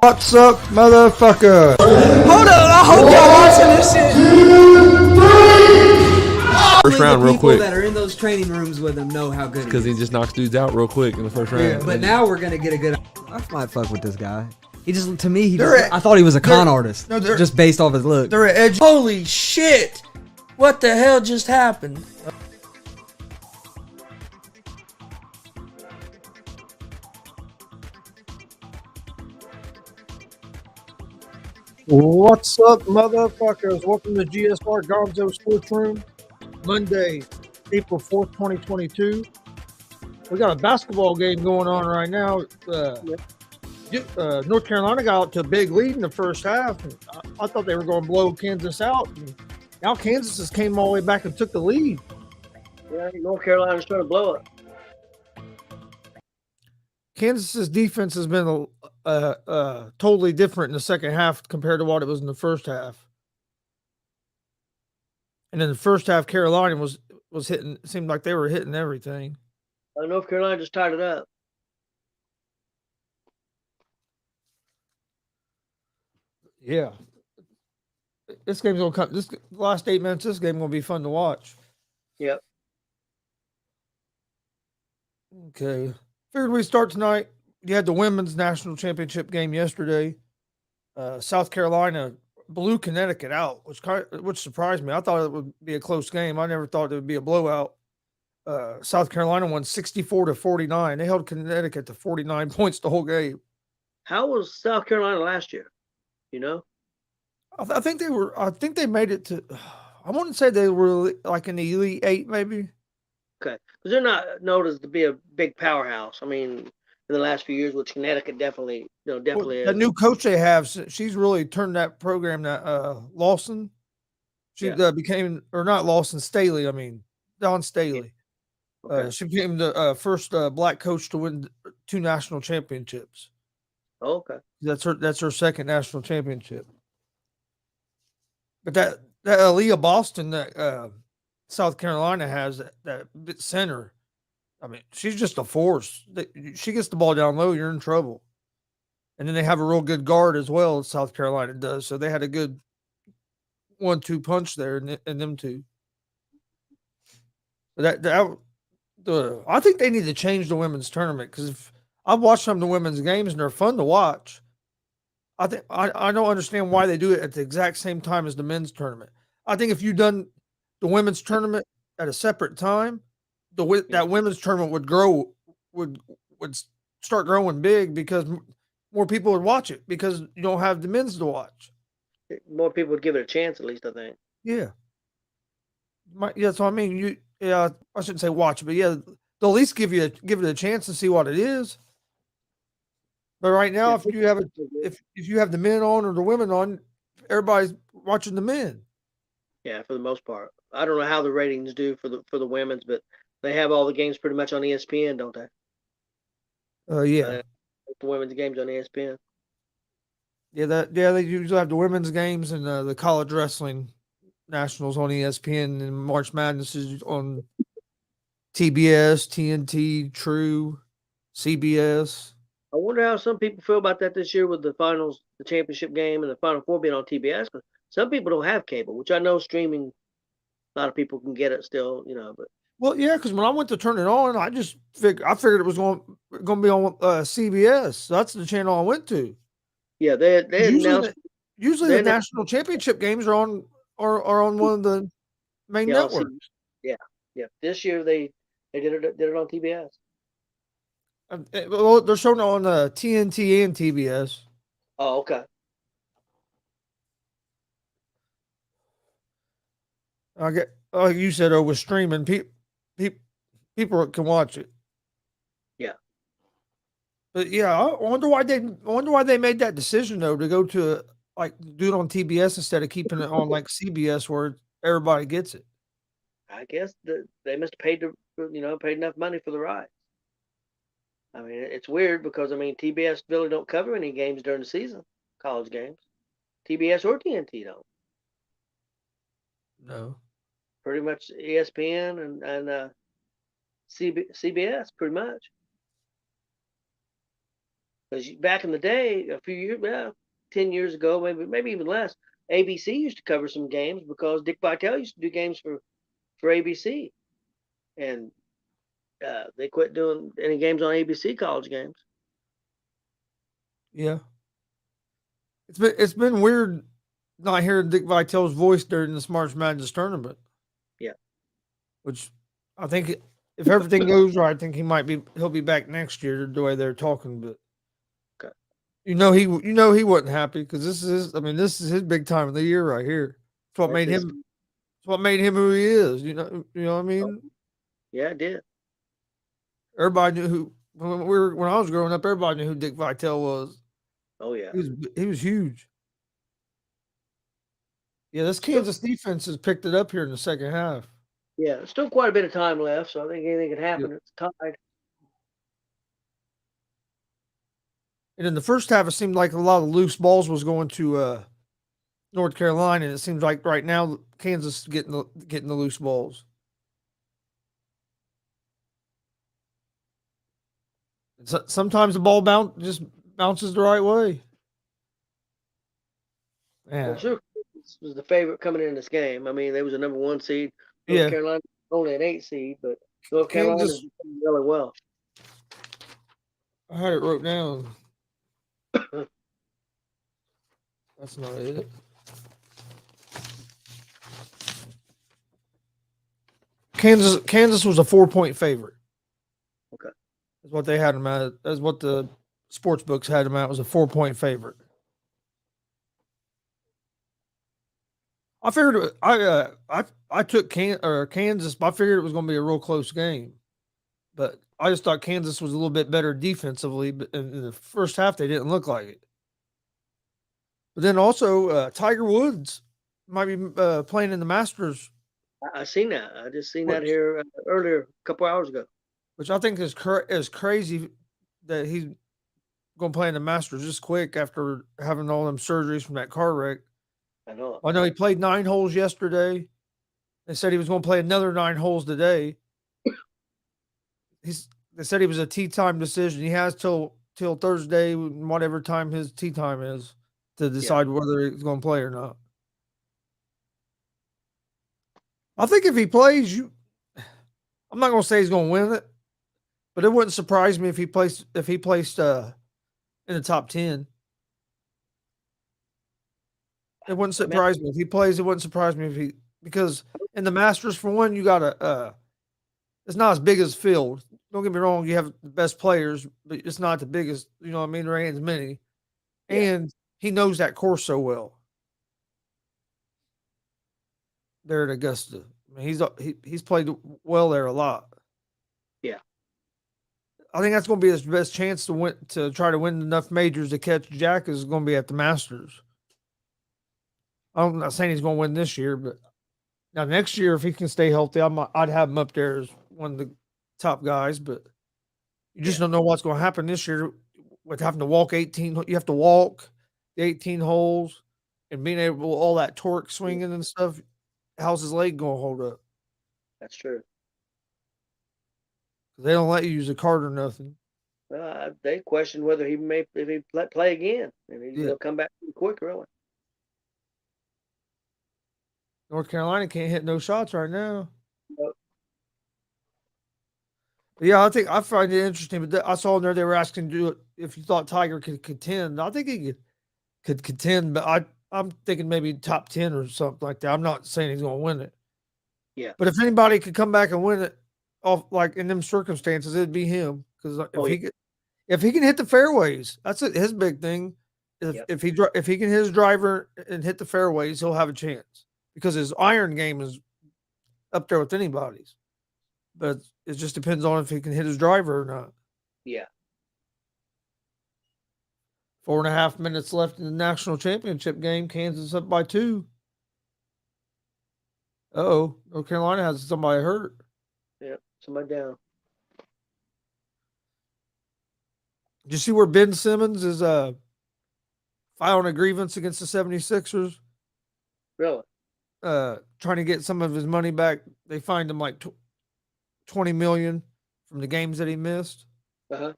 What's up, motherfucker? Hold on, I hope y'all watching this shit. First round, real quick. People that are in those training rooms with him know how good Because he just knocks dudes out real quick in the first round. Yeah, but now we're gonna get a good. I might fuck with this guy. He just, to me, I thought he was a con artist, just based off his look. They're edgy. Holy shit! What the hell just happened? What's up, motherfuckers? Welcome to GSR Gonzo'S Sports Room. Monday, April 4th, 2022. We got a basketball game going on right now. North Carolina got out to a big lead in the first half. I thought they were going to blow Kansas out. And now Kansas just came all the way back and took the lead. Yeah, North Carolina's trying to blow it. Kansas's defense has been totally different in the second half compared to what it was in the first half. And in the first half, Carolina was hitting. It seemed like they were hitting everything. North Carolina just tied it up. Yeah, this game's gonna come. This last 8 minutes, this game gonna be fun to watch. Yep. Okay. Figured we start tonight. You had the women's national championship game yesterday. South Carolina blew Connecticut out, which surprised me. I thought it would be a close game. I never thought it would be a blowout. South Carolina won 64-49. They held Connecticut to 49 points the whole game. How was South Carolina last year? You know? I think they were. I think they made it to. I wouldn't say they were like in the Elite Eight, maybe. Okay, because they're not noticed to be a big powerhouse. I mean, in the last few years, which Connecticut definitely Well, is. the new coach they have, she's really turned that program. That Lawson, she became, or not Lawson, Staley. I mean, Don Staley. Okay. She became the first black coach to win 2 national championships. Oh, okay. That's her second national championship. But that Aaliyah Boston that South Carolina has, that center, I mean, she's just a force. She gets the ball down low, you're in trouble. And then they have a real good guard as well, South Carolina does. So they had a good 1-2 punch there in them two. But I think they need to change the women's tournament, because if I've watched some of the women's games and they're fun to watch. I think I don't understand why they do it at the exact same time as the men's tournament. I think if you done the women's tournament at a separate time, that women's tournament would start growing big, because more people would watch it, because you don't have the men's to watch. More people would give it a chance, at least, I think. Yeah. So I mean, I shouldn't say watch it, but yeah, they'll at least give it a chance to see what it is. But right now, if you have the men on or the women on, everybody's watching the men. Yeah, for the most part. I don't know how the ratings do for the women's, but they have all the games pretty much on ESPN, don't they? Yeah. The women's games on ESPN. Yeah, they usually have the women's games and the college wrestling nationals on ESPN, and March Madness is on TBS, TNT, True, CBS. I wonder how some people feel about that this year with the finals, the championship game, and the Final Four being on TBS. Some people don't have cable, which I know streaming, a lot of people can get it still, but Well, yeah, because when I went to turn it on, I figured it was going to be on CBS. So that's the channel I went to. Yeah, they Usually, announced. usually They the announced. national championship games are on one of the main Yeah, on CBS. networks. Yeah, yeah. This year they did it on TBS. Well, they're showing it on TNT and TBS. Oh, okay. I get like you said, with streaming, people can watch it. Yeah. But yeah, I wonder why they made that decision though to go to like do it on TBS instead of keeping it on like CBS where everybody gets it. I guess they must have paid enough money for the rights. I mean, it's weird because I mean TBS really don't cover any games during the season, college games. TBS or TNT don't. No. Pretty much ESPN and CBS pretty much. Because back in the day, a few years, well, 10 years ago, maybe even less, ABC used to cover some games because Dick Vitale used to do games for ABC, and they quit doing any games on ABC college games. Yeah. It's been weird not hearing Dick Vitale's voice during this March Madness tournament. Yeah. Which I think if everything goes right, I think he'll be back next year the way they're talking. But Okay. he wasn't happy because this is his big time of the year right here. It's what That's made his, him. It's what made him who he is. You know what I mean. yeah, it did. Everybody knew who when I was growing up. Everybody knew who Dick Vitale was. Oh yeah. He was huge. Yeah, this Still, Kansas defense has picked it up here in the second half. yeah, still quite a bit of time left, so I think anything can happen. Yep. It's tied. And in the first half, it seemed like a lot of loose balls was going to North Carolina, and it seems like right now Kansas is getting the loose balls. Sometimes the ball just bounces the right way. Well, Yeah, sure, this was the favorite coming in this game. I mean, they was a number 1 seed. North yeah. Carolina only an 8 seed, but North Carolina's Kansas. doing really well. I had it wrote down. That's not it. Kansas was a 4-point favorite. Okay. That's what they had them at. That's what the sports books had them at. Was a 4-point favorite. I figured I took Kansas. I figured it was going to be a real close game, but I just thought Kansas was a little bit better defensively. But in the first half, they didn't look like it. But then also, Tiger Woods might be playing in the Masters. I seen that. I just seen that Which, here earlier, a couple hours ago. which I think is crazy that he's going to play in the Masters just quick after having all them surgeries from that car wreck. I know. I know he played 9 holes yesterday. They said he was going to play another 9 holes today. They said he was a tee time decision. He has till Thursday, whatever time his tee time is, to decide whether he's going to play or not. I think if he plays, I'm not going to say he's going to win it, but it wouldn't surprise me if he placed in the top 10. It wouldn't surprise me if he plays. It wouldn't surprise me because in the Masters, for one, you got it's not as big as field. Don't get me wrong, you have the best players, but it's not the biggest. You know what I mean? There ain't as many, and he knows that course so well. There at Augusta, I mean, he's played well there a lot. Yeah, I think that's going to be his best chance to try to win enough majors to catch Jack is going to be at the Masters. I'm not saying he's going to win this year, but now next year, if he can stay healthy, I'd have him up there as one of the top guys. But you just don't know what's going to happen this year with having to walk 18. You have to walk the 18 holes and being able all that torque swinging and stuff. How's his leg going to hold up? that's true. They don't let you use a cart or nothing. They question whether he may if he play again, and he'll come back quick, really. North Carolina can't hit no shots right now. Nope. Yeah, I find it interesting. But I saw in there they were asking do it if you thought Tiger could contend. I think he could contend, but I'm thinking maybe top 10 or something like that. I'm not saying he's going to win it. Yeah. But if anybody could come back and win it off like in them circumstances, it'd be him because if he can hit the fairways, that's his big thing. If he can hit his driver and hit the fairways, he'll have a chance because his iron game is up there with anybody's. But it just depends on if he can hit his driver or not. Yeah. 4.5 minutes left in the national championship game. Kansas up by 2. Uh-oh. North Carolina has somebody hurt. Yeah. Somebody down. Did you see where Ben Simmons is filing a grievance against the 76ers? Really? Trying to get some of his money back. They fined him like $20 million from the games that he missed. Uh-huh.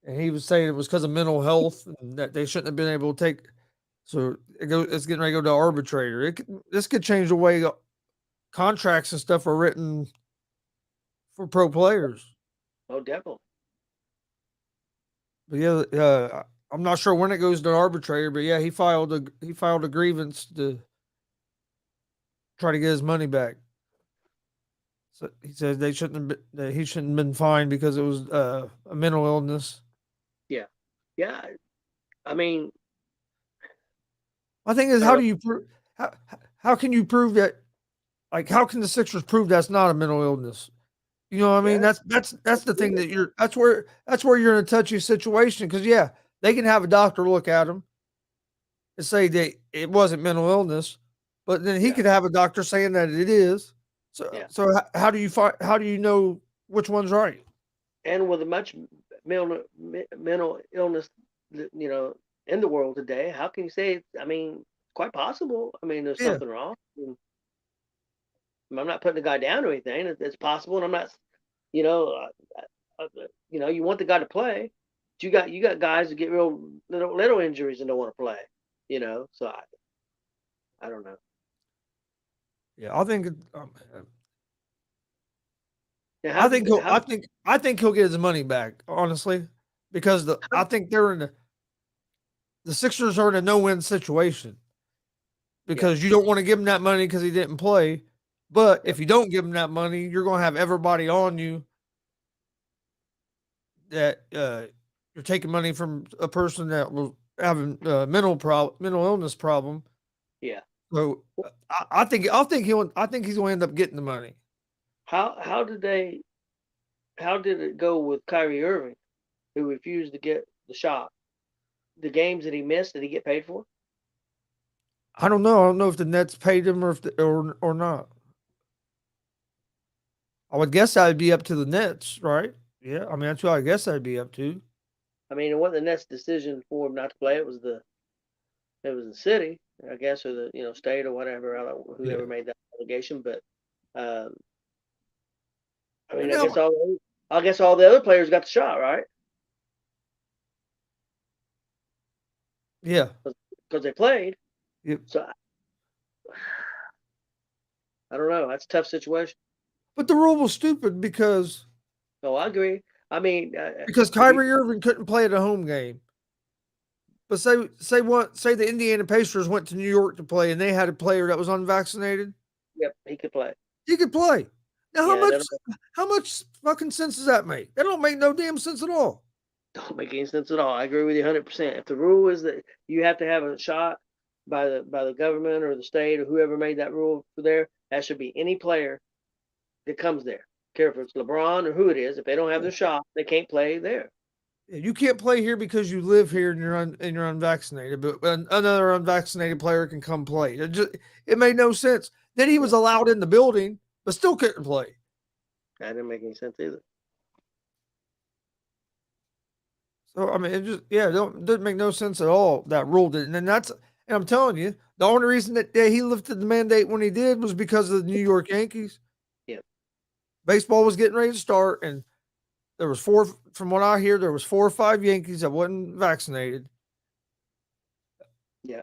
And he was saying it was because of mental health and that they shouldn't have been able to take. So it's getting ready to go to arbitrator. This could change the way contracts and stuff are written for pro players. Oh, definitely. But yeah, I'm not sure when it goes to arbitrator, but yeah, he filed a grievance to try to get his money back. So he said he shouldn't have been fined because it was a mental illness. Yeah. I mean, my thing is, how do you prove? How can you prove that? Like, how can the Sixers prove that's not a mental illness? You know what I mean? Yeah. That's the thing that that's where you're in a touchy situation because yeah, they can have a doctor look at him and say that it wasn't mental illness, but then he could have a doctor saying that it is. So how do you know which one's right? And with a much mental illness, in the world today, how can you say? I mean, quite possible. I mean, there's something wrong. I'm not putting the guy down or anything. It's possible, and I'm not. You want the guy to play. But you got guys that get real little injuries and don't want to play. So I don't know. Yeah, I think. Now, I think he'll get his money back, honestly, because I think the Sixers are in a no-win situation because you don't want to give him that money because he didn't play, but if you don't give him that money, you're going to have everybody on you that you're taking money from a person that was having a mental illness problem. Yeah. So I think he's going to end up getting the money. How did it go with Kyrie Irving, who refused to get the shot? The games that he missed, did he get paid for? I don't know. I don't know if the Nets paid him or not. I would guess that would be up to the Nets, right? Yeah, I mean that's what I guess that'd be up to. I mean, it wasn't the Nets' decision for him not to play. It was the city, I guess, or the state or whatever, whoever made that allegation. But I mean, I guess all the other players got the shot, right? Yeah, because they played. Yep. So I don't know. That's a tough situation. But the rule was stupid because. Oh, I agree. I mean, because Kyrie Irving couldn't play at a home game. But say the Indiana Pacers went to New York to play and they had a player that was unvaccinated. Yep, he could play. He could play. Now, how much fucking sense does that make? That don't make no damn sense at all. Don't make any sense at all. I agree with you 100%. If the rule is that you have to have a shot by the government or the state or whoever made that rule for there, that should be any player that comes there. Care if it's LeBron or who it is. If they don't have their shot, they can't play there. You can't play here because you live here and you're unvaccinated. But another unvaccinated player can come play. It made no sense. Then he was allowed in the building, but still couldn't play. That didn't make any sense either. So I mean, it didn't make no sense at all. That rule didn't, and I'm telling you, the only reason that he lifted the mandate when he did was because of the New York Yankees. Yeah, baseball was getting ready to start, and there was from what I hear, there was 4 or 5 Yankees that wasn't vaccinated. Yeah,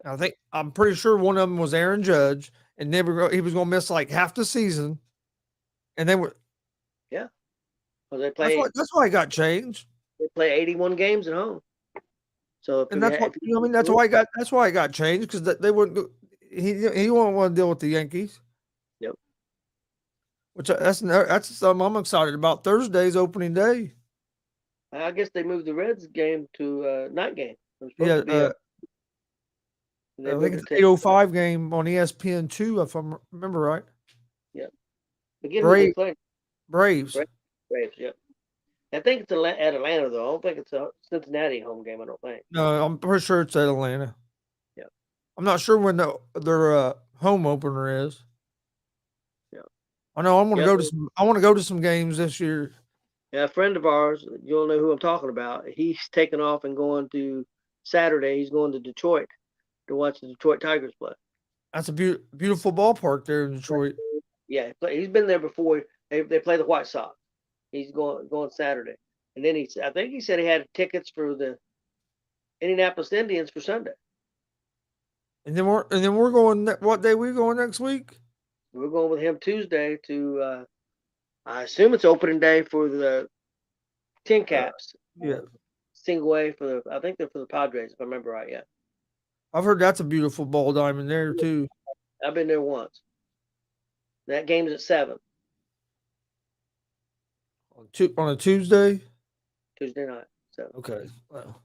I'm pretty sure one of them was Aaron Judge, and he was going to miss like half the season, and they were. Yeah. Because That's why it got changed. they play 81 games at home. So And that's what that's why it got changed because they wouldn't go, he won't want to deal with the Yankees. Yep. Which that's something I'm excited about. Thursday's opening day. I guess they moved the Reds game to night game. It was supposed Yeah, to be I think it's 8:05 game on ESPN2 if I remember right. Yeah. Again, who they play? Braves. Braves. Yep. I think it's at Atlanta though. I don't think it's a Cincinnati home game. I don't think. No, I'm pretty sure it's at Atlanta. Yeah. I'm not sure when their home opener is. Yeah. I know I want to go to some games this year. Yeah, a friend of ours, you'll know who I'm talking about. He's taking off and going to Saturday. He's going to Detroit to watch the Detroit Tigers play. That's a beautiful ballpark there in Detroit. Yeah, he's been there before. They play the White Sox. He's going Saturday, and then I think he said he had tickets for the Indianapolis Indians for Sunday. And then we're going. What day we going next week? We're going with him Tuesday to. I assume it's opening day for the Tin Caps. Yeah. Single A I think they're for the Padres, if I remember right. Yeah. I've heard that's a beautiful ball diamond there too. I've been there once. That game's at 7. On a Tuesday. Tuesday night. So. Okay. Well.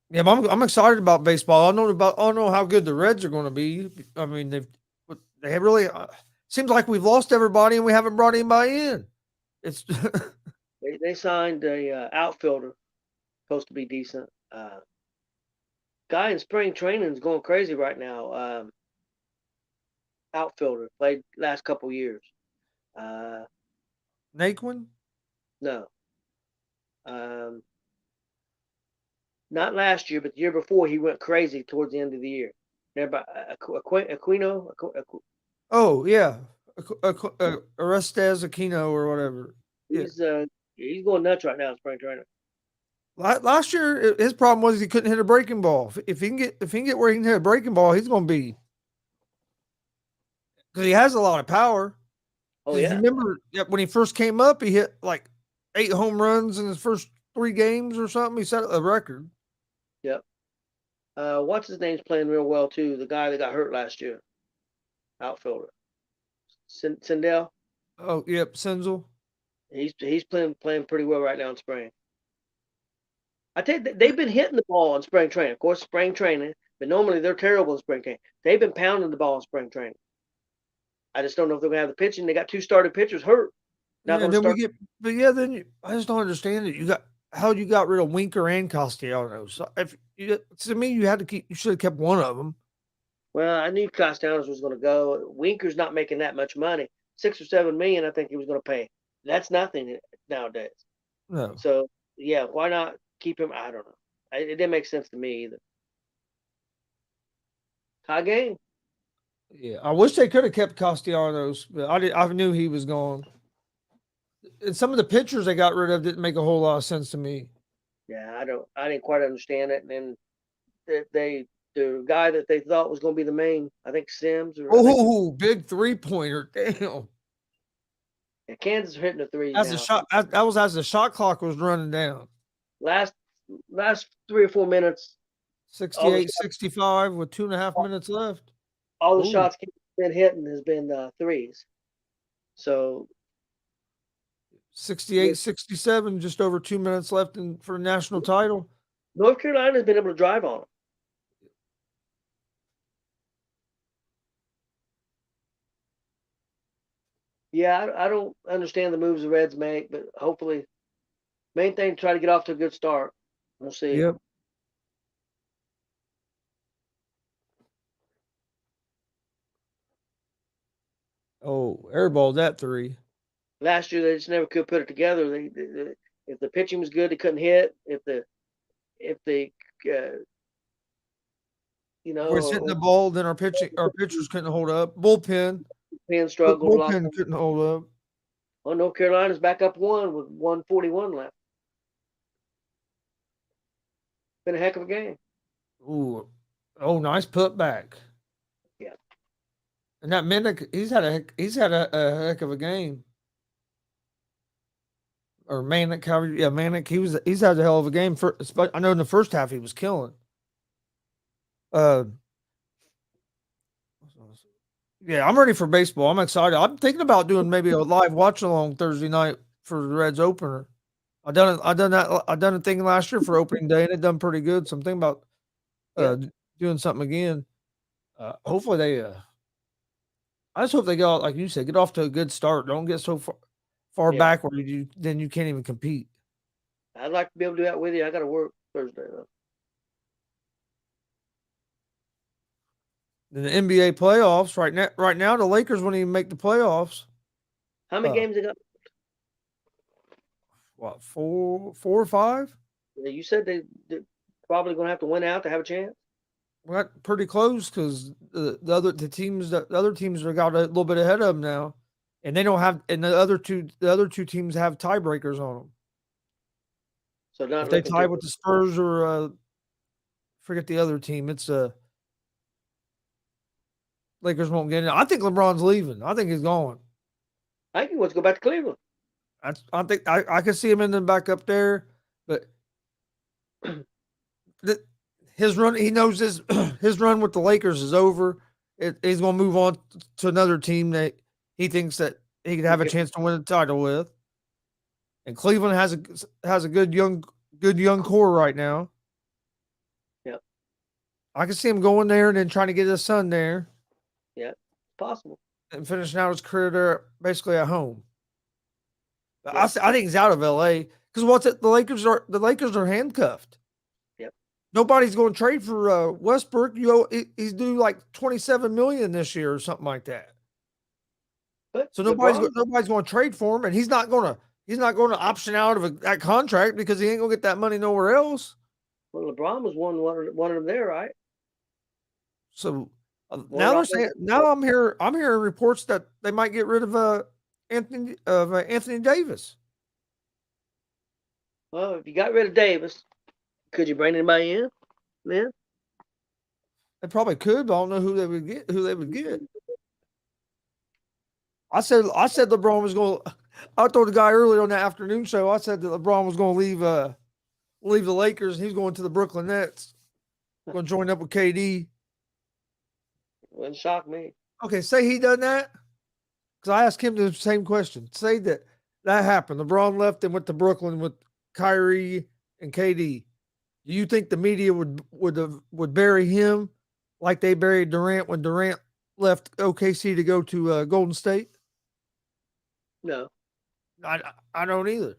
Yeah, but I'm excited about baseball. I don't know how good the Reds are going to be. I mean, they have really seems like we've lost everybody and we haven't brought anybody in. It's they signed a outfielder, supposed to be decent. Guy in spring training is going crazy right now. Outfielder played last couple years. Naquin? No. Not last year, but the year before, he went crazy towards the end of the year. Remember Aquino? Oh yeah, Orestes Aquino or whatever. He's going nuts right now in spring training. Last year, his problem was he couldn't hit a breaking ball. If he can get where he can hit a breaking ball, he's going to be because he has a lot of power. Oh yeah. Remember when he first came up, he hit like 8 home runs in his first 3 games or something. He set a record. Yep. What's his name's playing real well too? The guy that got hurt last year, outfielder, Sindel. Oh yep, Senzel. He's playing pretty well right now in spring. I tell you, they've been hitting the ball in spring training. Of course, spring training, but normally they're terrible in spring training. They've been pounding the ball in spring training. I just don't know if they're gonna have the pitching. They got 2 starting pitchers hurt. Not then start. I just don't understand it. You got rid of Winker and Castellanos. To me, you should have kept one of them. Well, I knew Castellanos was going to go. Winker's not making that much money. $6 or $7 million, I think he was going to pay. That's nothing nowadays. No. So yeah, why not keep him? I don't know. It didn't make sense to me either. Tie game. Yeah, I wish they could have kept Castellanos, but I knew he was gone. And some of the pitchers they got rid of didn't make a whole lot of sense to me. Yeah, I didn't quite understand it. And then the guy that they thought was going to be the main, I think Sims. Big 3-pointer! Damn. Yeah, Kansas are hitting the threes as now. The shot, that was as the shot clock was running down. Last 3 or 4 minutes. 68-65 with 2.5 minutes left. All the shots he's been hitting has been threes. So 68-67, just over 2 minutes left for a national title. North Carolina's been able to drive on them. Yeah, I don't understand the moves the Reds make, but hopefully, main thing, try to get off to a good start. We'll see. Yep. Oh, airballed that 3. Last year, they just never could put it together. If the pitching was good, they couldn't hit. If they was hitting the ball, then our pitchers couldn't hold up. Bullpen struggled. Bullpen couldn't hold up. Well, North Carolina's back up 1 with 1:41 left. Been a heck of a game. Ooh, nice putback. Yeah. And that Minnick, he's had a heck of a game. or Manic, Manic. He's had a hell of a game. I know in the first half he was killing. Yeah, I'm ready for baseball. I'm excited. I'm thinking about doing maybe a live watch along Thursday night for the Reds opener. I done a thing last year for opening day and it done pretty good. So I'm thinking about doing something again. Hopefully I just hope they go, like you said, get off to a good start. Don't get so far back where you can't even compete. I'd like to be able to do that with you. I got to work Thursday though. In the NBA playoffs right now the Lakers won't even make the playoffs. How many games they got? What, 4 or 5? Yeah, you said they're probably going to have to win out to have a chance. We got pretty close because the other teams have got a little bit ahead of them now, and they don't have. And the other two teams have tiebreakers on them. So not if they tie with the Spurs or forget the other team, it's Lakers won't get in. I think LeBron's leaving. I think he's going. I think he wants to go back to Cleveland. I think I can see him ending back up there, but his run, he knows his run with the Lakers is over. He's going to move on to another team that he thinks that he could have a chance to win the title with. And Cleveland has a good young core right now. Yep. I can see him going there and then trying to get his son there. Yeah, it's possible. And finishing out his career there basically at home. I think he's out of LA because the Lakers are handcuffed. Yep. Nobody's going to trade for Westbrook. He's due like $27 million this year or something like that. But so nobody's going to trade for him, and he's not going to option out of that contract because he ain't going to get that money nowhere else. Well, LeBron was one of them there, right? So now they're saying I'm hearing reports that they might get rid of Anthony Davis. Well, if you got rid of Davis, could you bring anybody in? Then they probably could, but I don't know who they would get. I said LeBron was going. I told the guy earlier on the afternoon show. I said that LeBron was going to leave the Lakers. He's going to the Brooklyn Nets. Going to join up with KD. Wouldn't shock me. Okay, say he done that. Because I asked him the same question. Say that happened. LeBron left and went to Brooklyn with Kyrie and KD. Do you think the media would bury him like they buried Durant when Durant left OKC to go to Golden State? No, I don't either.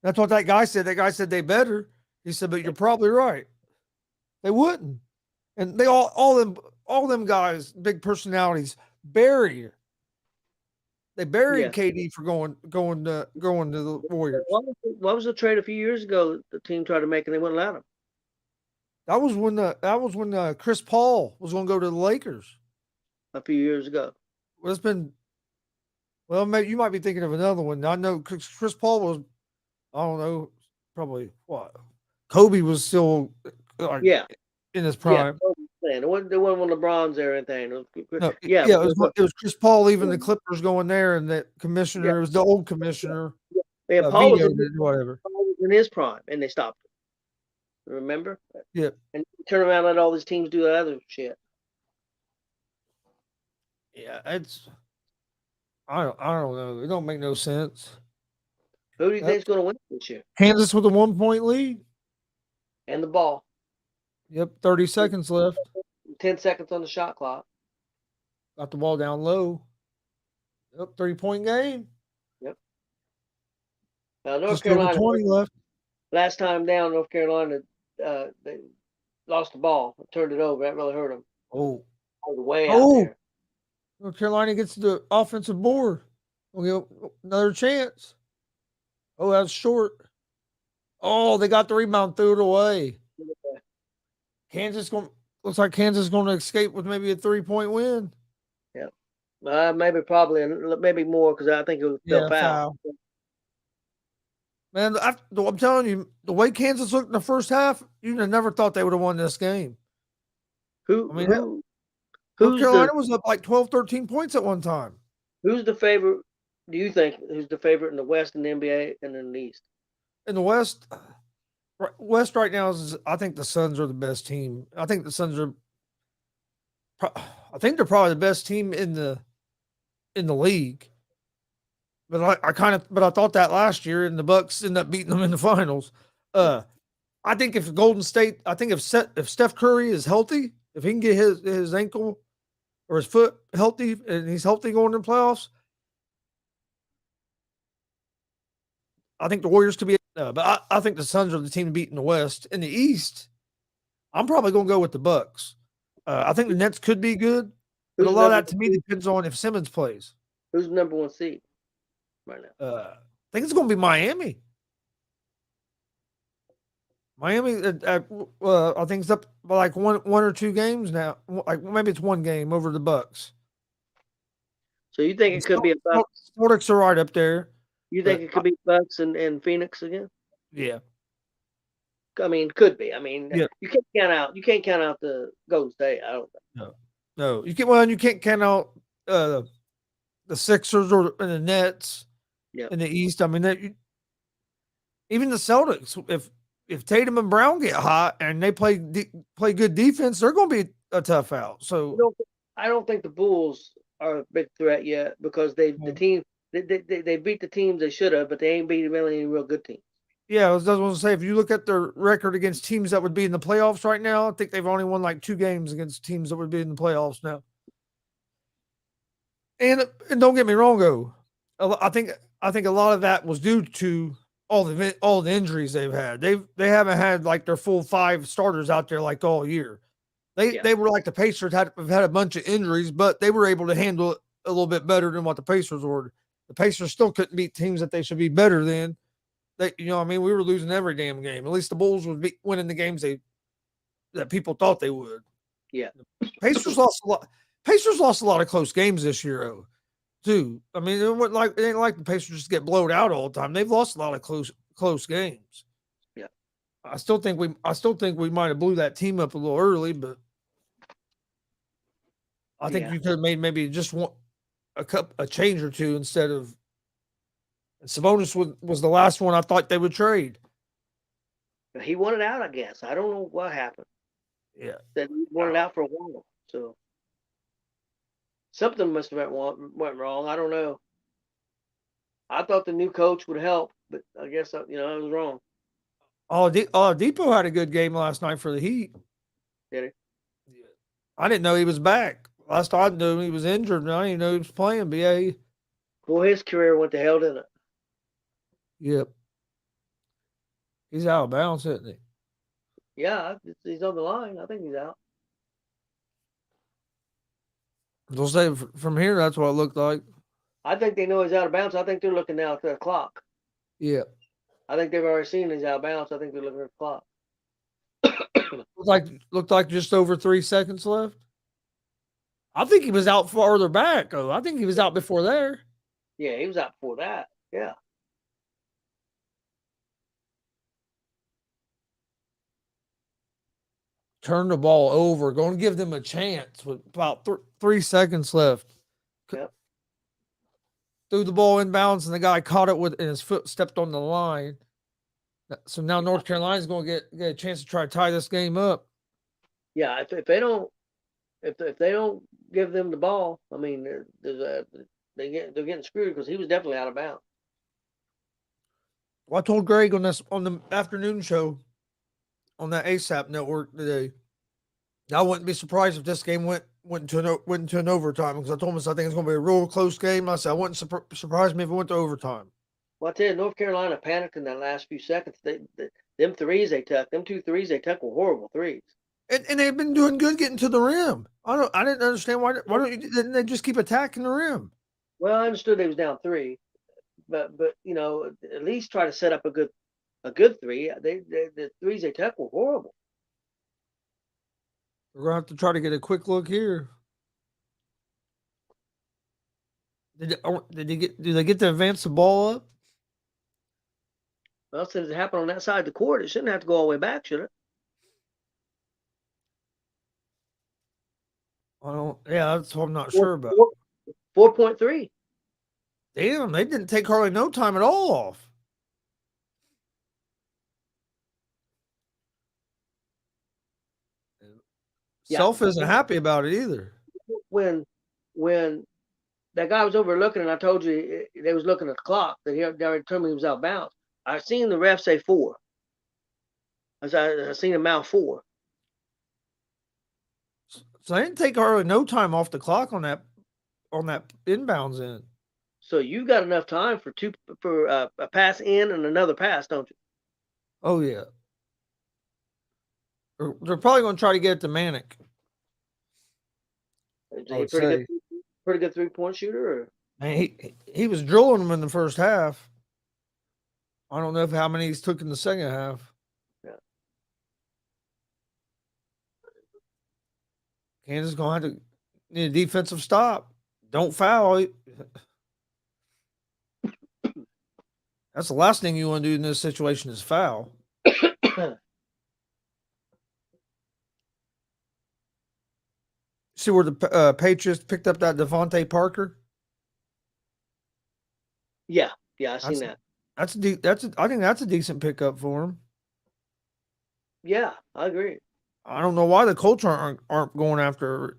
That's what that guy said. That guy said they better. He said, but you're probably right. They wouldn't. And they all them guys, big personalities, buried KD for going to the Warriors. What was the trade a few years ago the team tried to make and they wouldn't let him? That was when Chris Paul was going to go to the Lakers a few years ago. Well, it's been. Well, maybe you might be thinking of another one. I know Chris Paul was. I don't know. Probably what? Kobe was still. In his prime. Yeah, it wasn't when LeBron's there or anything. It was Chris Paul leaving the Clippers going there, and that commissioner, it was the old commissioner. Yeah, Paul was in his prime, and they stopped him. Remember? Yeah. And turn around and let all these teams do that other shit. Yeah, I don't know. It don't make no sense. Who do you think is going to win this year? Kansas with a 1-point lead. And the ball. Yep, 30 seconds left. 10 seconds on the shot clock. Got the ball down low. Yep, 3-point game. Yep. Now, North Carolina. 20 left. Last time down, North Carolina, they lost the ball, turned it over. That really hurt them. Oh. All the way out there. North Carolina gets the offensive board. We'll get another chance. Oh, that's short. Oh, they got the rebound, threw it away. Looks like Kansas is going to escape with maybe a 3-point win. Yeah, maybe more because I think it was foul. Man, I'm telling you, the way Kansas looked in the first half, you'd have never thought they would have won this game. North Carolina was up like 12, 13 points at one time. Who's the favorite do you think who's the favorite in the West and the NBA and in the East? In the West right now is I think the Suns are the best team. I think the Suns are. I think they're probably the best team in the league. But I thought that last year, and the Bucks ended up beating them in the finals. I think if Golden State, I think if Steph Curry is healthy, if he can get his ankle or his foot healthy, and he's healthy going in the playoffs, I think the Warriors could be. But I think the Suns are the team to beat in the West. In the East, I'm probably going to go with the Bucks. I think the Nets could be good, but a lot of that to me depends on if Simmons plays. Who's the number 1 seed right now? I think it's going to be Miami. Miami, I think it's up by like one or two games now. Like maybe it's one game over the Bucks. So you think it could be a Bucks? Celtics are right up there. You think it could be Bucks and Phoenix again? Yeah. I mean, could be. I mean, yeah. You can't count out the Golden State. I don't think. No. You can't. Well, you can't count out the Sixers or the Nets in the East. I mean, even the Celtics. If Tatum and Brown get hot and they play good defense, they're going to be a tough out. So I don't think the Bulls are a big threat yet because they beat the teams they should have, but they ain't beat really any real good teams. Yeah, I was going to say, if you look at their record against teams that would be in the playoffs right now, I think they've only won like 2 games against teams that would be in the playoffs now. And don't get me wrong, though, I think a lot of that was due to all the injuries they've had. They haven't had like their full 5 starters out there like all year. They were like the Pacers have had a bunch of injuries, but they were able to handle it a little bit better than what the Pacers were. The Pacers still couldn't beat teams that they should be better than. We were losing every damn game. At least the Bulls would be winning the games that people thought they would. Yeah. Pacers lost a lot. Pacers lost a lot of close games this year, though, too. I mean, it ain't like the Pacers just get blowed out all the time. They've lost a lot of close games. Yeah. I still think we might have blew that team up a little early, but I think you could have made maybe just a change or two instead of. And Sabonis was the last one I thought they would trade. He wanted out, I guess. I don't know what happened. Yeah. That he wanted out for a while. So something must have went wrong. I don't know. I thought the new coach would help, but I guess I was wrong. Depot had a good game last night for the Heat. Did he? Yeah. I didn't know he was back. Last I knew he was injured, and I didn't know he was playing. But yeah, his career went to hell, didn't it? Yep. He's out of bounds, isn't he? Yeah, he's on the line. I think he's out. They'll say from here, that's what it looked like. I think they know he's out of bounds. I think they're looking now at the clock. Yeah. I think they've already seen he's out of bounds. I think they're looking at the clock. Looked like just over 3 seconds left. I think he was out farther back, though. I think he was out before there. Yeah, he was out before that. Yeah. Turn the ball over. Going to give them a chance with about 3 seconds left. Yep. Threw the ball inbounds, and the guy caught it and his foot stepped on the line. So now North Carolina's going to get a chance to try to tie this game up. Yeah, if they don't give them the ball, I mean, they're getting screwed because he was definitely out of bounds. Well, I told Greg on the afternoon show on that ASAP network today. I wouldn't be surprised if this game went into an overtime because I told him I think it's going to be a real close game. I said I wouldn't surprise me if it went to overtime. Well, I tell you, North Carolina panicked in that last few seconds. Them 2 threes they took were horrible threes. And they've been doing good getting to the rim. I didn't understand why didn't they just keep attacking the rim? Well, I understood they was down 3, but at least try to set up a good 3. The threes they took were horrible. We're gonna have to try to get a quick look here. Did they get to advance the ball up? Well, since it happened on that side of the court, it shouldn't have to go all the way back, should it? I don't. Yeah, that's what I'm not sure about. 4.3. Damn, they didn't take hardly no time at all off. Yeah. Self isn't happy about it either. When that guy was overlooking, and I told you they was looking at the clock, that he already told me he was out of bounds. I seen the ref say 4. I seen him mouth 4. So they didn't take hardly no time off the clock on that inbounds end. So you got enough time for a pass in and another pass, don't you? Oh yeah. They're probably going to try to get it to Manic. Is he pretty good 3-point shooter? Or? Man, he was drilling them in the first half. I don't know how many he's took in the second half. Yeah. Kansas going to have to need a defensive stop. Don't foul. That's the last thing you want to do in this situation is foul. See where the Patriots picked up that Devontae Parker? Yeah, I seen that. I think that's a decent pickup for him. Yeah, I agree. I don't know why the Colts aren't going after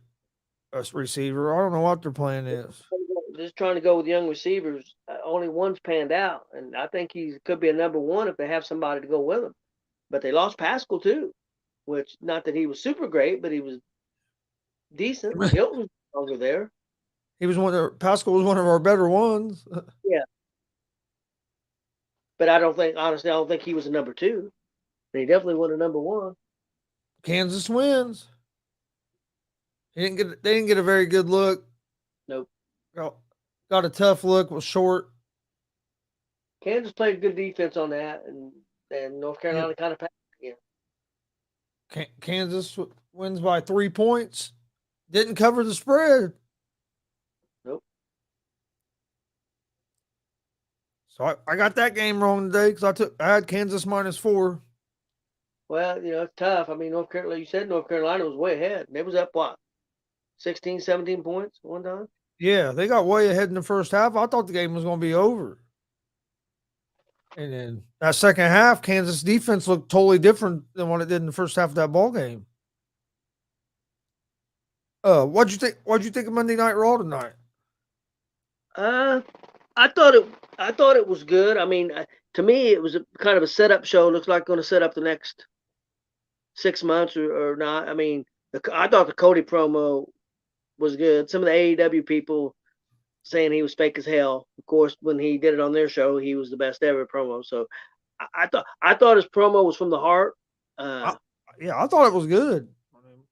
a receiver. I don't know what their plan is. Just trying to go with young receivers. Only one's panned out, and I think he could be a number 1 if they have somebody to go with him. But they lost Pascal too, which not that he was super great, but he was decent. Hilton was over there. Pascal was one of our better ones. Yeah. But honestly, I don't think he was a number 2. He definitely won a number 1. Kansas wins. They didn't get a very good look. Nope. Got a tough look, was short. Kansas played good defense on that, and North Carolina kind of passed again. Kansas wins by 3 points. Didn't cover the spread. Nope. So I got that game wrong today because I had Kansas -4. Well, it's tough. I mean, North Carolina, you said North Carolina was way ahead. They was up, what, 16, 17 points one time? Yeah, they got way ahead in the first half. I thought the game was going to be over. And then that second half, Kansas defense looked totally different than what it did in the first half of that ball game. What'd you think of Monday Night Raw tonight? I thought it was good. I mean, to me, it was kind of a setup show. Looks like going to set up the next 6 months or not. I mean, I thought the Cody promo was good. Some of the AEW people saying he was fake as hell. Of course, when he did it on their show, he was the best ever promo. So I thought his promo was from the heart. I thought it was good.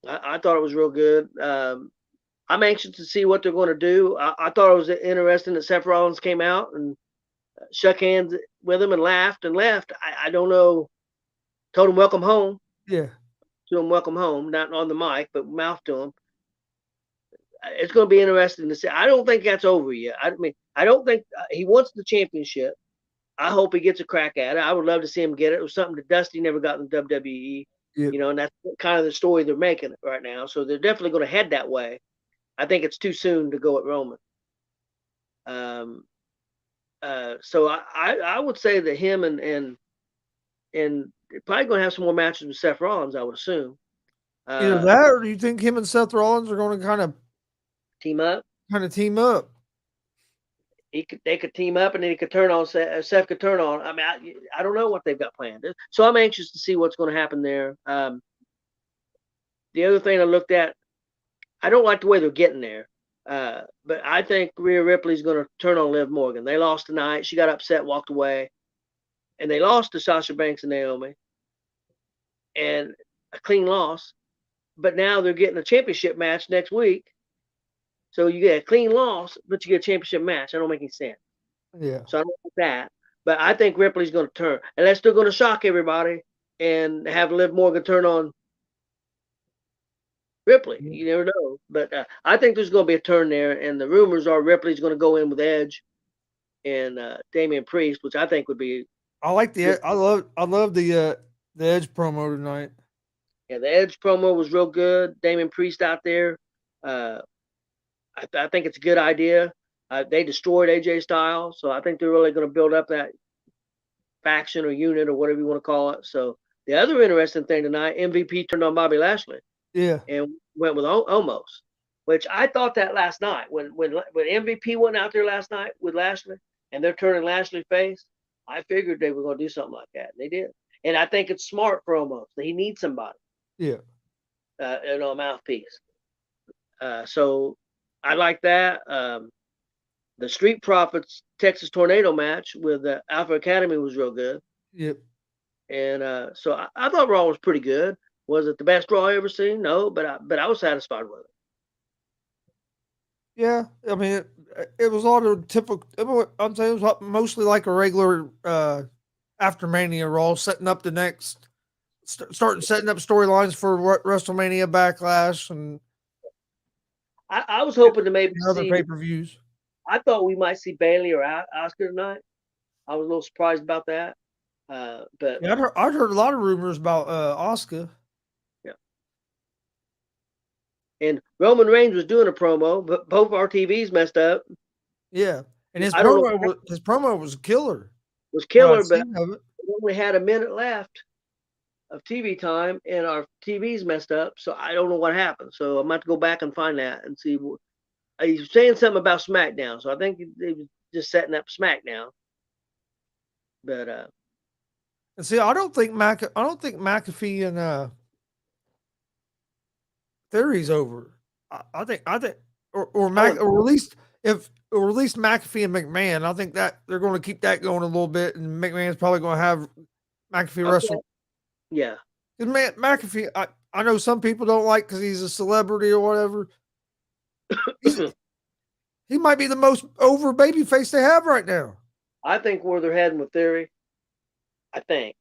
I thought it was real good. I'm anxious to see what they're going to do. I thought it was interesting that Seth Rollins came out and shook hands with him and laughed and left. I don't know. Told him welcome home. Yeah. To him welcome home, not on the mic, but mouth to him. It's going to be interesting to see. I don't think that's over yet. I mean, I don't think he wants the championship. I hope he gets a crack at it. I would love to see him get it. It was something that Dusty never got in the WWE. Yep. And that's kind of the story they're making right now. So they're definitely going to head that way. I think it's too soon to go at Roman. So I would say that him and probably going to have some more matches with Seth Rollins, I would assume. Either that, or do you think him and Seth Rollins are going to kind of team up? They could team up, and then he could turn on Seth could turn on. I mean, I don't know what they've got planned. So I'm anxious to see what's going to happen there. The other thing I looked at, I don't like the way they're getting there. But I think Rhea Ripley's going to turn on Liv Morgan. They lost tonight. She got upset, walked away. And they lost to Sasha Banks and Naomi. And a clean loss. But now they're getting a championship match next week. So you get a clean loss, but you get a championship match. That don't make any sense. Yeah. So I don't like that. But I think Ripley's going to turn. Unless they're going to shock everybody and have Liv Morgan turn on Ripley. You never know. But I think there's going to be a turn there. And the rumors are Ripley's going to go in with Edge and Damian Priest, which I think would be. I like I love the Edge promo tonight. Yeah, the Edge promo was real good. Damian Priest out there. I think it's a good idea. They destroyed AJ Styles, so I think they're really going to build up that faction or unit or whatever you want to call it. So the other interesting thing tonight, MVP turned on Bobby Lashley Yeah. and went with Omos, which I thought that last night when MVP went out there last night with Lashley and they're turning Lashley face. I figured they were going to do something like that, and they did. And I think it's smart for Omos. He needs somebody. Yeah. A mouthpiece. So I like that. The Street Profits Texas Tornado match with the Alpha Academy was real good. Yep. And so I thought Raw was pretty good. Was it the best Raw I ever seen? No, but I was satisfied with it. Yeah, I mean, it was all the typical. I'm saying it was mostly like a regular after Mania Raw, setting up the next, starting setting up storylines for WrestleMania Backlash and I was hoping to maybe other see pay-per-views. I thought we might see Bailey or Oscar tonight. I was a little surprised about that. But yeah, I'd heard a lot of rumors about Oscar. Yeah. And Roman Reigns was doing a promo, but both our TVs messed up. Yeah, and his promo was killer. Was killer, but we only had a minute left of TV time, and our TVs messed up. So I don't know what happened. So I'm going to have to go back and find that and see. He's saying something about SmackDown, so I think they was just setting up SmackDown. But and see, I don't think McAfee and Theory's over. I think or at least McAfee and McMahon. I think that they're going to keep that going a little bit, and McMahon's probably going to have McAfee wrestle. Yeah, because McAfee, I know some people don't like because he's a celebrity or whatever. He might be the most over babyface they have right now. I think where they're heading with Theory, I think,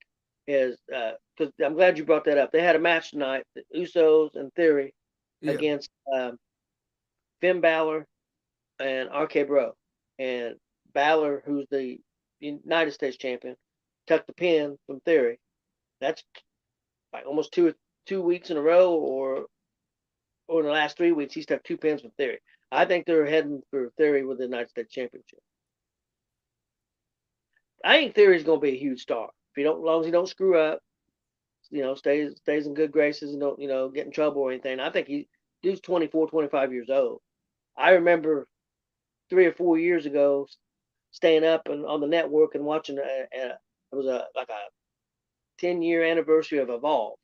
is because I'm glad you brought that up. They had a match tonight, the Usos and Theory against Finn Balor and RK Bro. And Balor, who's the United States champion, tucked the pin from Theory. That's like almost two weeks in a row, or in the last 3 weeks, he's tucked 2 pins from Theory. I think they're heading for Theory with the United States Championship. I think Theory's going to be a huge star. As long as he don't screw up, stays in good graces and don't, get in trouble or anything. I think dude's 24, 25 years old. I remember 3 or 4 years ago staying up and on the network and watching it was like a 10-year anniversary of Evolve.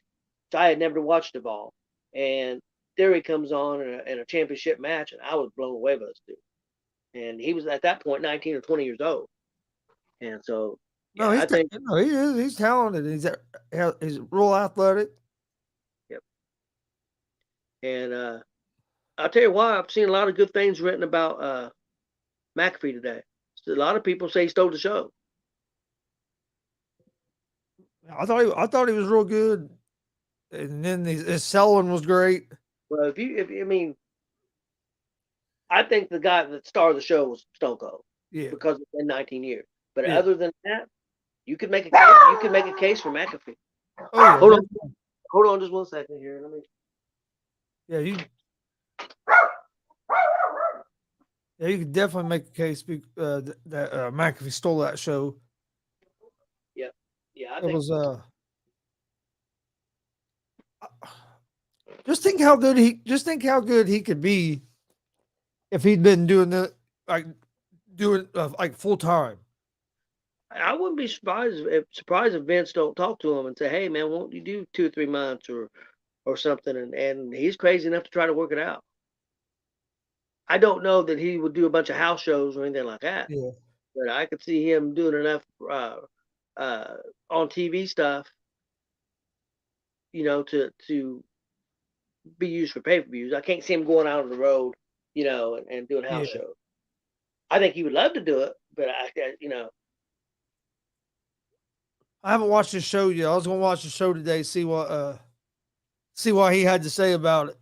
So I had never watched Evolve. And Theory comes on in a championship match, and I was blown away by this dude. And he was at that point 19 or 20 years old. And so, I think he is. He's talented. He's real athletic. Yep. And I'll tell you why. I've seen a lot of good things written about McAfee today. So a lot of people say he stole the show. I thought he was real good, and then his selling was great. Well, I think the guy that started the show was Stone Cold. Yeah. Because it's been 19 years. But other than that, you could make a case. You could make a case for McAfee. Oh, yeah, hold on, just 1 second here. you could definitely make a case that McAfee stole that show. Yeah, I it think was. Just think how good he could be if he'd been doing full time. I wouldn't be surprised if Vince don't talk to him and say, "Hey, man, won't you do 2 or 3 months or something?" And he's crazy enough to try to work it out. I don't know that he would do a bunch of house shows or anything like that. Yeah. But I could see him doing enough on TV stuff, to be used for pay-per-views. I can't see him going out on the road, and doing house shows. I think he would love to do it, but I haven't watched his show yet. I was going to watch the show today, see what he had to say about it.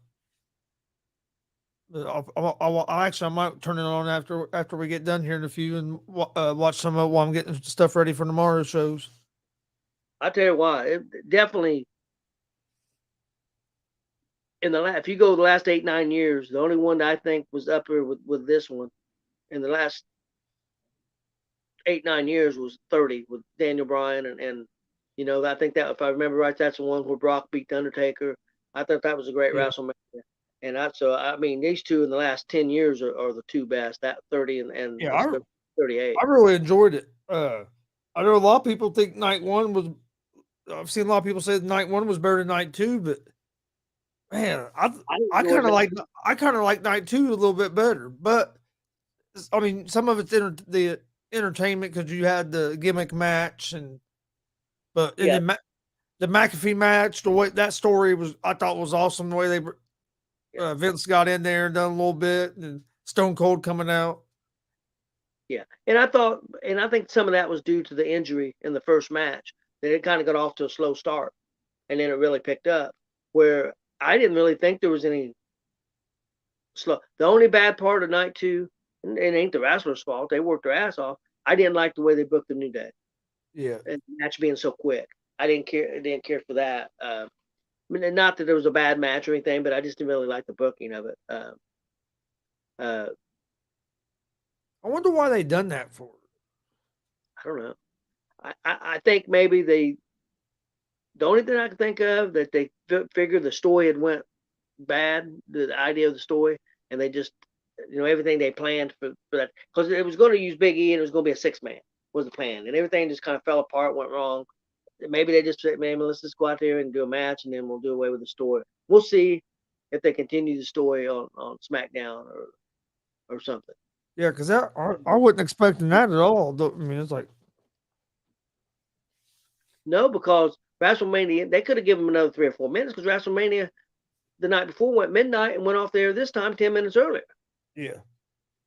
But I might turn it on after we get done here in a few and watch some of it while I'm getting stuff ready for tomorrow's shows. I tell you what, it definitely if you go the last 8-9 years, the only one that I think was up here with this one in the last 8-9 years was 30 with Daniel Bryan and I think that if I remember right, that's the one where Brock beat the Undertaker. I thought that was a great WrestleMania. And I mean, these two in the last 10 years are the two best. That 30 and Yeah, 38. I really enjoyed it. I know a lot of people think night one was. I've seen a lot of people say night one was better than night two, but man, I kind of like night two a little bit better. But I mean, some of it's the entertainment because you had the gimmick match but the McAfee match, the way that story was, I thought was awesome. The way they Vince got in there and done a little bit, and Stone Cold coming out. Yeah, and I think some of that was due to the injury in the first match. That it kind of got off to a slow start, and then it really picked up. Where I didn't really think there was any slow. The only bad part of night two, and it ain't the wrestlers' fault. They worked their ass off. I didn't like the way they booked the New Day. Yeah, and the match being so quick. I didn't care for that. I mean, not that there was a bad match or anything, but I just didn't really like the booking of it. I wonder why they done that for. I don't know. I think maybe the only thing I can think of that they figured the story had went bad, the idea of the story, and they just everything they planned for that, because it was going to use Big E and it was going to be a 6-man was the plan, and everything just kind of fell apart, went wrong. Maybe they just said, "Man, let's just go out there and do a match, and then we'll do away with the story." We'll see if they continue the story on SmackDown or something. Yeah, because I wasn't expecting that at all. I mean, it's like no, because WrestleMania they could have given them another 3 or 4 minutes because WrestleMania the night before went midnight and went off there this time 10 minutes earlier. Yeah.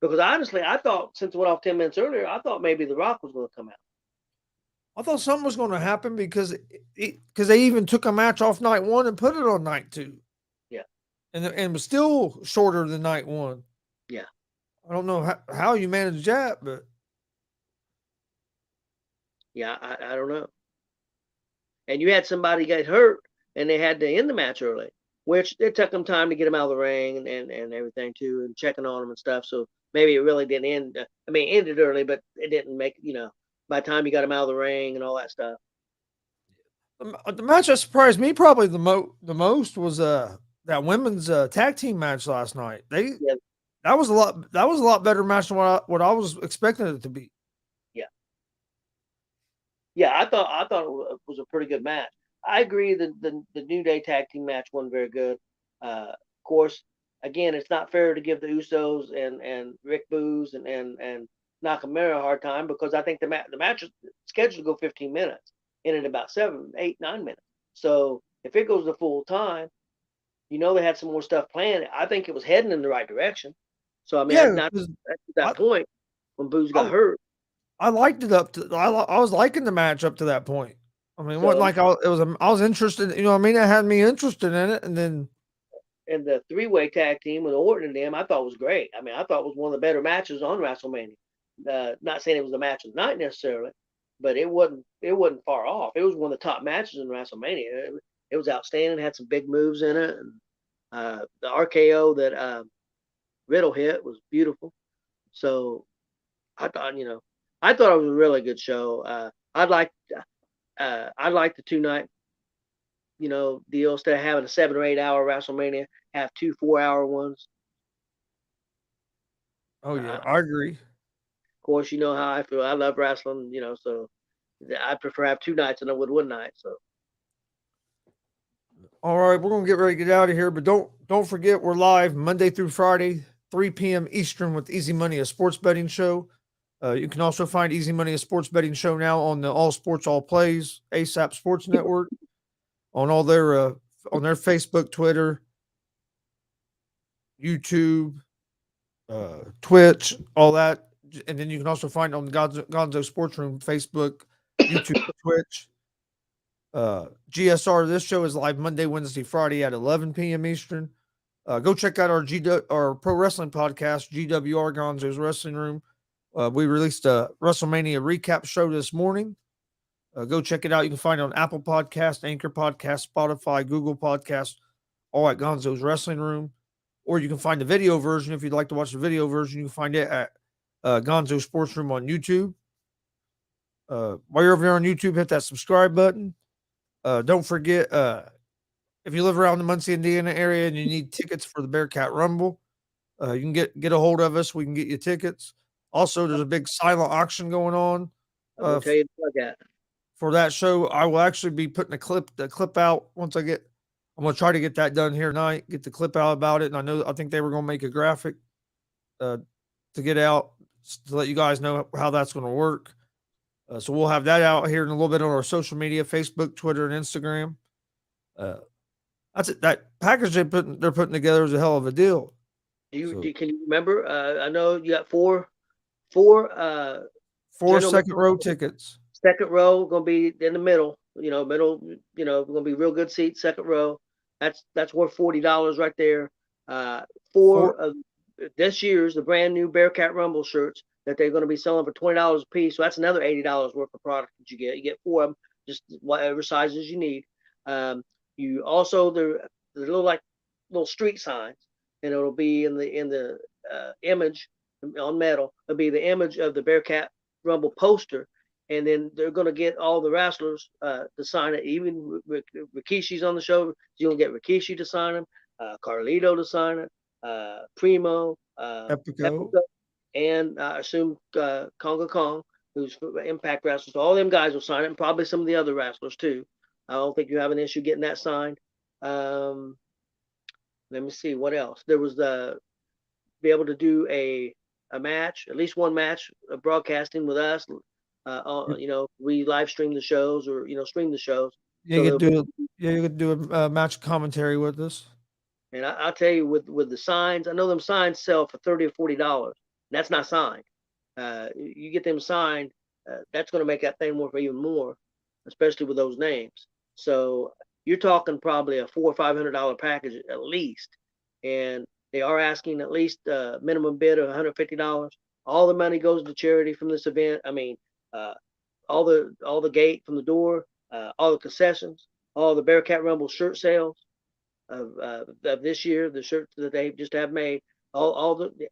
Because honestly, I thought since it went off 10 minutes earlier, I thought maybe The Rock was going to come out. I thought something was going to happen because they even took a match off night one and put it on night two. Yeah. And it was still shorter than night one. Yeah. I don't know how you managed that, but. Yeah, I don't know. And you had somebody get hurt and they had to end the match early, which it took them time to get him out of the ring and everything too, and checking on him and stuff. So maybe it really didn't end. I mean, it ended early, but it didn't make, by the time you got him out of the ring and all that stuff. The match that surprised me probably the most was that women's tag team match last night. That was a lot better match than what I was expecting it to be. Yeah, I thought it was a pretty good match. I agree that the New Day tag team match wasn't very good. Of course, again, it's not fair to give the Usos and Rick Boogs and Nakamura a hard time because I think the match is scheduled to go 15 minutes, ended about 7, 8, 9 minutes. So if it goes the full time, they had some more stuff planned. I think it was heading in the right direction. So I mean, not at that point when Boogs got hurt. I liked it up to. I was liking the match up to that point. I mean, it wasn't like I was interested. You know what I mean? It had me interested in it, and then. And the 3-way tag team with Orton and them, I thought was great. I mean, I thought it was one of the better matches on WrestleMania. Not saying it was the match of the night necessarily, but it wasn't far off. It was one of the top matches in WrestleMania. It was outstanding. Had some big moves in it, and the RKO that Riddle hit was beautiful. So I thought, it was a really good show. I'd like the 2-night, deal instead of having a 7 or 8 hour WrestleMania, have 2 4-hour ones. Oh yeah, I agree. Of course, you know how I feel. I love wrestling, so I prefer have 2 nights than I would 1 night. So. All right, we're gonna get ready to get out of here, but don't forget we're live Monday through Friday, 3 p.m. Eastern with Easy Money, a sports betting show. You can also find Easy Money, a sports betting show now on the All Sports All Plays ASAP Sports Network, on all their on their Facebook, Twitter, YouTube, Twitch, all that, and then you can also find it on the Gonzo Sports Room Facebook, YouTube, Twitch. GSR. This show is live Monday, Wednesday, Friday at 11 p.m. Eastern. Go check out our pro wrestling podcast, GWR Gonzo's Wrestling Room. We released a WrestleMania recap show this morning. Go check it out. You can find it on Apple Podcast, Anchor Podcast, Spotify, Google Podcast, all at Gonzo's Wrestling Room. Or you can find the video version. If you'd like to watch the video version, you can find it at Gonzo Sports Room on YouTube. While you're over there on YouTube, hit that subscribe button. Don't forget, if you live around the Muncie, Indiana area and you need tickets for the Bearcat Rumble, you can get a hold of us. We can get you tickets. Also, there's a big silent auction going on. I'm gonna tell you to plug that. For that show. I will actually be putting the clip out once I get. I'm gonna try to get that done here tonight. Get the clip out about it, and I think they were gonna make a graphic to get out to let you guys know how that's gonna work. So we'll have that out here in a little bit on our social media: Facebook, Twitter, and Instagram. That's it. That package they're putting together is a hell of a deal. Can you remember? I know you got four second row tickets. Second row gonna be in the middle. Gonna be real good seats. Second row. That's worth $40 right there. Four of this year's the brand new Bearcat Rumble shirts that they're going to be selling for $20 a piece. So that's another $80 worth of product that you get. You get four of them, just whatever sizes you need. You also they're little street signs, and it'll be in the image on metal. It'll be the image of the Bearcat Rumble poster, and then they're going to get all the wrestlers to sign it. Even Rikishi's on the show. You're going to get Rikishi to sign them, Carlito to sign it, Primo, Epico, and I assume Conga Kong, who's Impact Wrestler. So all them guys will sign it, and probably some of the other wrestlers too. I don't think you have an issue getting that signed. Let me see what else. There was be able to do a match, at least one match, broadcasting with us. We live stream the shows or stream the shows. Yeah, you could do a match commentary with us. And I'll tell you, with the signs, I know them signs sell for $30 or $40. That's not signed. You get them signed, that's going to make that thing worth even more, especially with those names. So you're talking probably a $400 or $500 package at least, and they are asking at least a minimum bid of $150. All the money goes to charity from this event. I mean, all the gate from the door, all the concessions, all the Bearcat Rumble shirt sales of this year, the shirts that they just have made,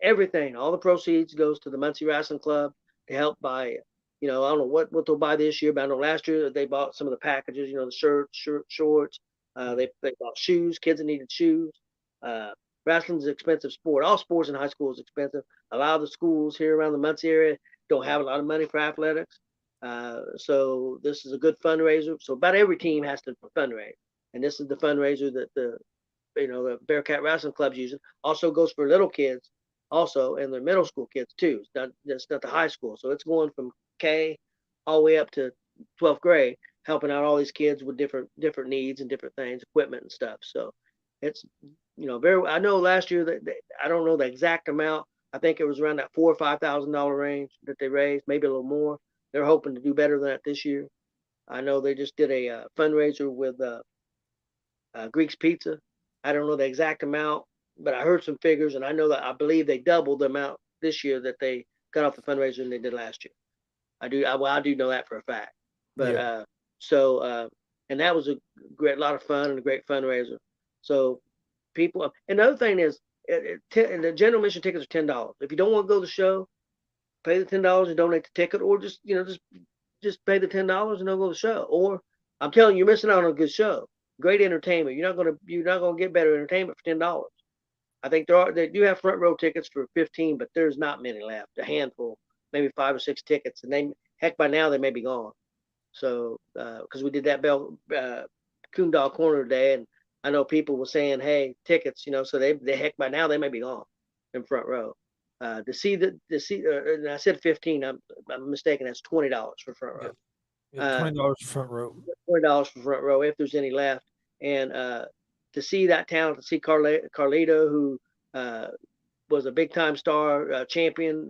everything, all the proceeds goes to the Muncie Wrestling Club to help buy. I don't know what they'll buy this year, but I know last year they bought some of the packages. The shirts, shorts. They bought shoes. Kids that needed shoes. Wrestling's an expensive sport. All sports in high school is expensive. A lot of the schools here around the Muncie area don't have a lot of money for athletics. So this is a good fundraiser. So about every team has to fundraise, and this is the fundraiser that the Bearcat Wrestling Club's using. Also goes for little kids, also, and the middle school kids too. It's not the high school. So it's going from K all the way up to 12th grade, helping out all these kids with different needs and different things, equipment and stuff. So it's I know last year that I don't know the exact amount. I think it was around that $4,000 or $5,000 range that they raised, maybe a little more. They're hoping to do better than that this year. I know they just did a fundraiser with Greek's Pizza. I don't know the exact amount, but I heard some figures, and I believe they doubled the amount this year that they got off the fundraiser than they did last year. I do know that for a fact. But yeah. And that was a lot of fun and a great fundraiser. So people, and the other thing is, and the general admission tickets are $10. If you don't want to go to the show, pay the $10 and donate the ticket, or just pay the $10 and don't go to the show. Or I'm telling you, you're missing out on a good show. Great entertainment. You're not gonna get better entertainment for $10. I think they do have front row tickets for $15, but there's not many left. A handful, maybe 5 or 6 tickets, and by now they may be gone. So because we did that Coondog Corner today, and I know people were saying, hey, tickets, so they by now they may be gone in front row. And I said 15. I'm mistaken. That's $20 for front row. Yeah, $20 for front row. $20 for front row if there's any left. And to see that talent, to see Carlito, who was a big time star, champion,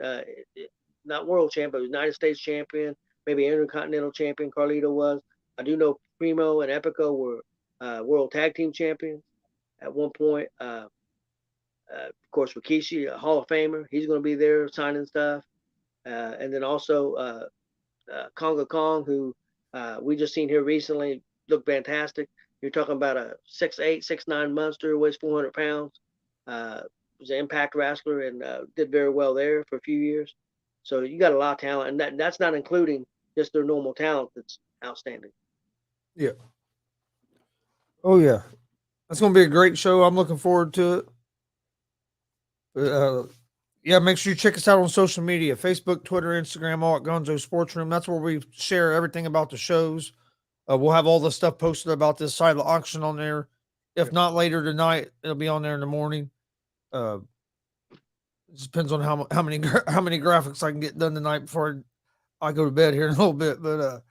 not world champion, but United States champion, maybe Intercontinental champion. Carlito was. I do know Primo and Epico were world tag team champions at one point. Of course, Rikishi, a Hall of Famer, he's going to be there signing stuff. And then also Conga Kong, who we just seen here recently, looked fantastic. You're talking about a 6'8", 6'9" monster, weighs 400 pounds. Was an Impact wrestler and did very well there for a few years. So you got a lot of talent, and that's not including just their normal talent that's outstanding. Yeah. Oh yeah, that's gonna be a great show. I'm looking forward to it. Yeah, make sure you check us out on social media: Facebook, Twitter, Instagram, all at Gonzo's Sports Room. That's where we share everything about the shows. We'll have all the stuff posted about this side of the auction on there. If not later tonight, it'll be on there in the morning. It just depends on how many graphics I can get done tonight before I go to bed here in a little bit. But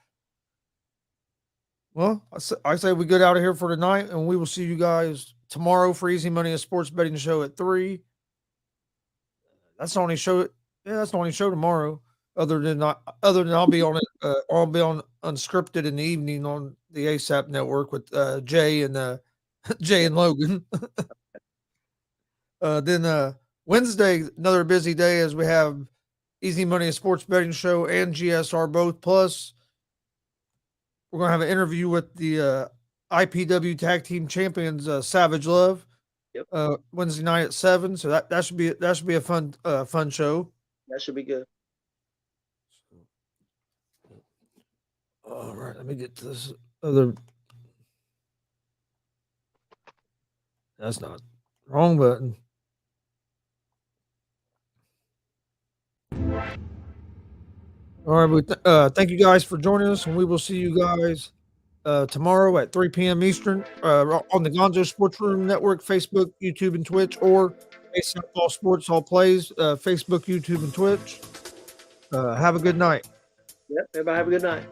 well, I say we get out of here for tonight, and we will see you guys tomorrow for Easy Money, a sports betting show at 3. That's the only show. Yeah, that's the only show tomorrow. Other than I'll be on it. I'll be on Unscripted in the evening on the ASAP network with Jay and Jay and Logan. Then Wednesday, another busy day as we have Easy Money, a sports betting show, and GSR both. Plus, we're gonna have an interview with the IPW Tag Team Champions, Savage Love. Yep. Wednesday night at 7. So that should be a fun show. That should be good. All right, let me get to this other. That's not wrong button. All right, thank you guys for joining us, and we will see you guys tomorrow at 3 p.m. Eastern on the Gonzo Sports Room Network, Facebook, YouTube, and Twitch, or ASAP All Sports All Plays, Facebook, YouTube, and Twitch. Have a good night. Yep. Everybody have a good night.